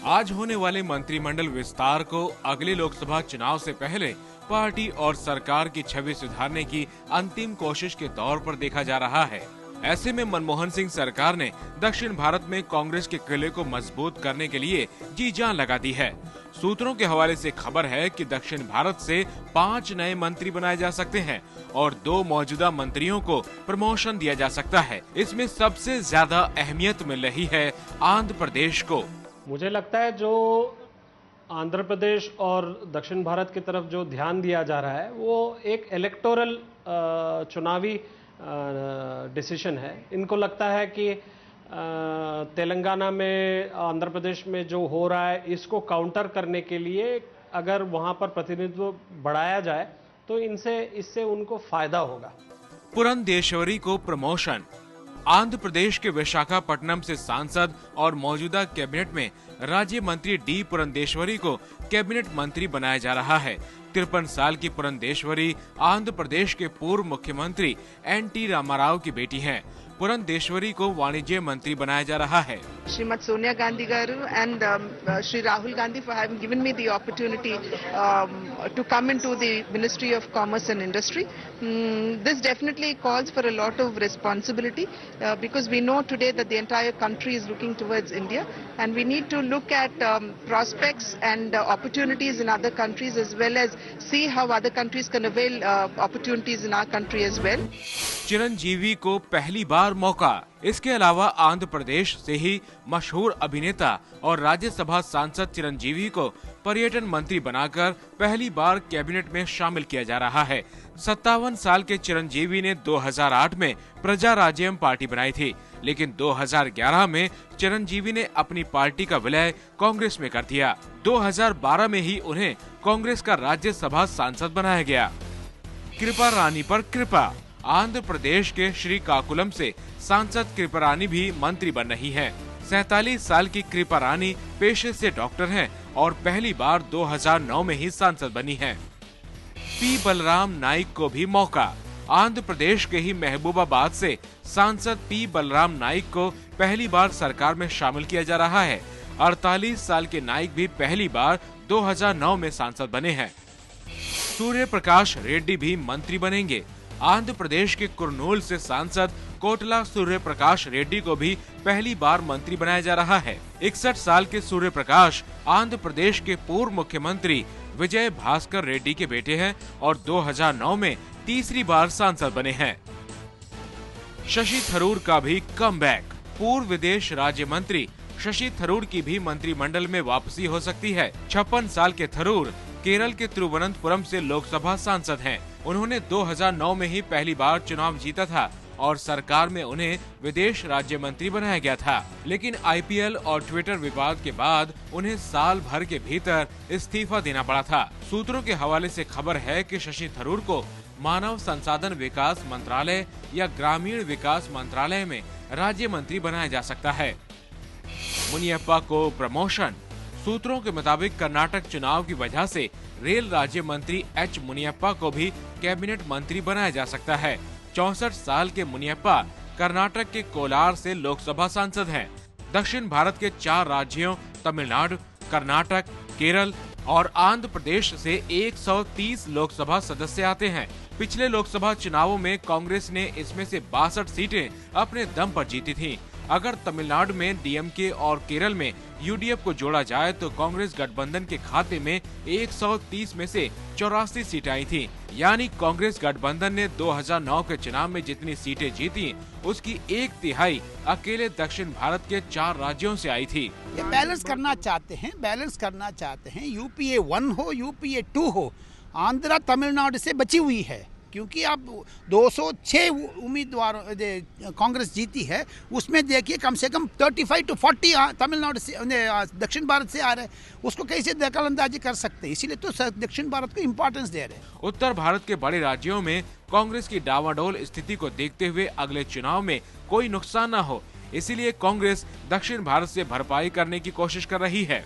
आज होने वाले मंत्रिमंडल विस्तार को अगले लोकसभा चुनाव से पहले पार्टी और सरकार की छवि सुधारने की अंतिम कोशिश के तौर पर देखा जा रहा है। ऐसे में मनमोहन सिंह सरकार ने दक्षिण भारत में कांग्रेस के किले को मजबूत करने के लिए जी जान लगा दी है। सूत्रों के हवाले से खबर है कि दक्षिण भारत से 5 नए मंत्री बनाए जा सकते हैं और 2 मौजूदा मंत्रियों को प्रमोशन दिया जा सकता है। इसमें सबसे ज्यादा अहमियत मिल रही है आंध्र प्रदेश को। मुझे लगता है जो आंध्र प्रदेश और दक्षिण भारत की तरफ जो ध्यान दिया जा रहा है वो एक इलेक्टोरल चुनावी डिसीजन है। इनको लगता है कि तेलंगाना में, आंध्र प्रदेश में जो हो रहा है इसको काउंटर करने के लिए अगर वहां पर प्रतिनिधित्व बढ़ाया जाए तो इससे उनको फायदा होगा। पुरंदेश्वरी को प्रमोशन। आंध्र प्रदेश के विशाखापट्टनम से सांसद और मौजूदा कैबिनेट में राज्य मंत्री डी पुरंदेश्वरी को कैबिनेट मंत्री बनाया जा रहा है। 53 साल की पुरंदेश्वरी आंध्र प्रदेश के पूर्व मुख्यमंत्री एन.टी. रामाराव की बेटी हैं। पुरंदेश्वरी को वाणिज्य मंत्री बनाया जा रहा है। श्रीमती सोनिया गांधी गारू and Shri Rahul Gandhi for having given me the opportunity to come into the Ministry of Commerce and Industry. This definitely calls for a lot of responsibility because we know today that the entire country is looking towards India and we need to look at prospects and opportunities in other countries as well as see how other countries can avail opportunities in our country as well. Chiranjeevi को पहली बार मौका। इसके अलावा आंध्र प्रदेश से ही मशहूर अभिनेता और राज्यसभा सांसद चिरंजीवी को पर्यटन मंत्री बनाकर पहली बार कैबिनेट में शामिल किया जा रहा है। 57 साल के चिरंजीवी ने 2008 में प्रजा राज्यम पार्टी बनाई थी, लेकिन 2011 में चिरंजीवी ने अपनी पार्टी का विलय कांग्रेस में कर दिया। 2012 में ही उन्हें कांग्रेस का राज्यसभा सांसद बनाया गया। कृपा रानी पर कृपा। आंध्र प्रदेश के श्रीकाकुलम से सांसद कृपा रानी भी मंत्री बन रही हैं। 47 साल की कृपा रानी पेशे से डॉक्टर हैं और पहली बार 2009 में ही सांसद बनी हैं। पी बलराम नाइक को भी मौका। आंध्र प्रदेश के ही महबूबाबाद से सांसद पी बलराम नाइक को पहली बार सरकार में शामिल किया जा रहा है। 48 साल के नाइक भी पहली बार 2009 में सांसद बने हैं। सूर्य प्रकाश रेड्डी भी मंत्री बनेंगे। आंध्र प्रदेश के कुरनूल से सांसद कोटला सूर्य प्रकाश रेड्डी को भी पहली बार मंत्री बनाया जा रहा है। 61 साल के सूर्य प्रकाश आंध्र प्रदेश के पूर्व मुख्यमंत्री विजय भास्कर रेड्डी के बेटे हैं और 2009 में तीसरी बार सांसद बने हैं। शशि थरूर का भी कमबैक। पूर्व विदेश राज्य मंत्री शशि थरूर की भी मंत्रिमंडल में वापसी हो सकती है। 56 साल के थरूर केरल के तिरुवनंतपुरम से लोकसभा सांसद हैं। उन्होंने 2009 में ही पहली बार चुनाव जीता था और सरकार में उन्हें विदेश राज्य मंत्री बनाया गया था, लेकिन आईपीएल और ट्विटर विवाद के बाद उन्हें साल भर के भीतर इस्तीफा देना पड़ा था। सूत्रों के हवाले से खबर है कि शशि थरूर को मानव संसाधन विकास मंत्रालय या ग्रामीण विकास मंत्रालय में राज्य मंत्री बनाया जा सकता है। मुनियप्पा को प्रमोशन। सूत्रों के मुताबिक कर्नाटक चुनाव की वजह से रेल राज्य मंत्री एच मुनियप्पा को भी कैबिनेट मंत्री बनाया जा सकता है। 64 साल के मुनियप्पा कर्नाटक के कोलार से लोकसभा सांसद हैं। दक्षिण भारत के 4 राज्यों तमिलनाडु, कर्नाटक, केरल और आंध्र प्रदेश से 130 लोकसभा सदस्य आते हैं। पिछले लोकसभा चुनावों में कांग्रेस ने इसमें से 62 सीटें अपने दम पर जीती थीं। अगर तमिलनाडु में डीएमके और केरल में यूडीएफ को जोड़ा जाए तो कांग्रेस गठबंधन के खाते में 130 में से 84 सीटें आई थी। यानी कांग्रेस गठबंधन ने 2009 के चुनाव में जितनी सीटें जीती उसकी 1/3 अकेले दक्षिण भारत के 4 राज्यों से आई थी। ये बैलेंस करना चाहते हैं। यूपीए 1 हो, यूपीए 2 हो, आंध्र तमिलनाडु से बची हुई है क्योंकि अब 206 उम्मीदवार कांग्रेस जीती है, उसमें देखिए कम से कम 35 to 40 तमिलनाडु से दक्षिण भारत से आ रहे हैं। उसको कैसे दखलंदाजी कर सकते हैं, इसीलिए तो दक्षिण भारत को इम्पोर्टेंस दे रहे हैं। उत्तर भारत के बड़े राज्यों में कांग्रेस की डावाडोल स्थिति को देखते हुए अगले चुनाव में कोई नुकसान न हो, इसीलिए कांग्रेस दक्षिण भारत से भरपाई करने की कोशिश कर रही है।